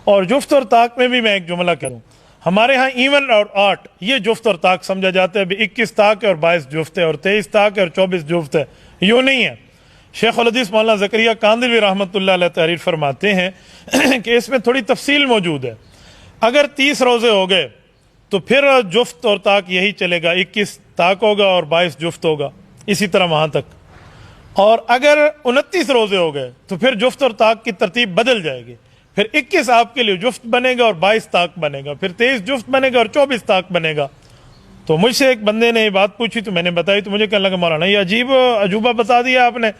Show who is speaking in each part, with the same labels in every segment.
Speaker 1: और जुफ्त और ताक में भी मैं एक जुमला करूं, हमारे यहाँ इवन और आठ ये जुफ्त और ताक समझा जाता है। 21 ताक है और 22 जुफ्त है और 23 ताक है और 24 जुफ्त है, यूँ नहीं है। शेख उल हदीस मौलाना ज़करिया कांदलवी रहमतुल्लाह अलैह तहरीर फरमाते हैं कि इसमें थोड़ी तफसील मौजूद है। अगर 30 रोज़े हो गए तो फिर जुफ्त और ताक यही चलेगा, 21 ताक होगा और 22 जुफ्त होगा, इसी तरह वहाँ तक। और अगर 29 रोज़े हो गए तो फिर जुफ्त और ताक की तरतीब बदल जाएगी, फिर 21 आपके लिए जुफ्त बनेगा और 22 ताक बनेगा, फिर 23 जुफ्त बनेगा और 24 ताक बनेगा। तो मुझसे एक बंदे ने ये बात पूछी तो मैंने बताई, तो मुझे कहने लगा मौलाना ये अजीब अजूबा बता दिया आपने,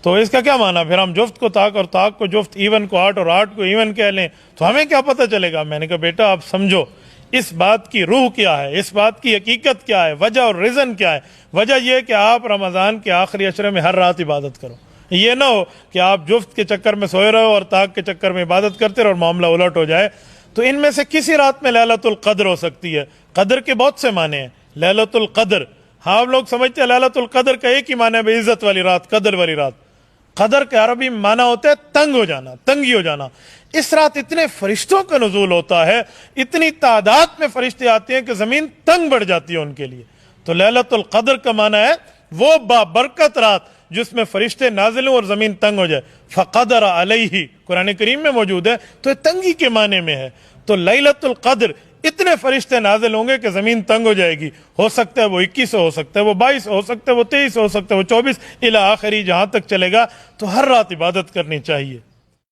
Speaker 1: तो इसका क्या माना, फिर हम जुफ्त को ताक और ताक को जुफ्त, इवन को आठ और आठ को इवन कह लें तो हमें क्या पता चलेगा। मैंने कहा बेटा आप समझो इस बात की रूह क्या है, इस बात की हकीकत क्या है, वजह और रीज़न क्या है। वजह यह कि आप रमज़ान के आखिरी अशरे में हर रात इबादत करो, ये ना हो कि आप जुफ्त के चक्कर में सोए रहो और ताक के चक्कर में इबादत करते रहो और मामला उलट हो जाए। तो इनमें से किसी रात में लैलतुल कद्र हो सकती है। कद्र के बहुत से माने हैं, लैलतुल कद्र, हाँ आप लोग समझते हैं लैलतुल कद्र का एक ही माना है इज्जत वाली रात, कद्र वाली रात। कदर के अरबी में माना होता है तंग हो जाना, तंगी हो जाना। इस रात इतने फरिश्तों का नुज़ूल होता है, इतनी तादाद में फरिश्ते आते हैं कि जमीन तंग बढ़ जाती है उनके लिए। तो लैलतुल कद्र का माना है वो बाबरकत रात जिसमें फरिश्ते नाजिल हों और जमीन तंग हो जाए। फ़क़दर अलैहि कुरान करीम में मौजूद है, तो ये तंगी के माने में है। तो लैलतुल कद्र इतने फरिश्ते नाजिल होंगे कि जमीन तंग हो जाएगी। हो सकता है वो 21 हो सकता है वो 22 हो सकता है वो 23 हो सकता है वो 24 इला आखिरी जहां तक चलेगा। तो हर रात इबादत करनी चाहिए।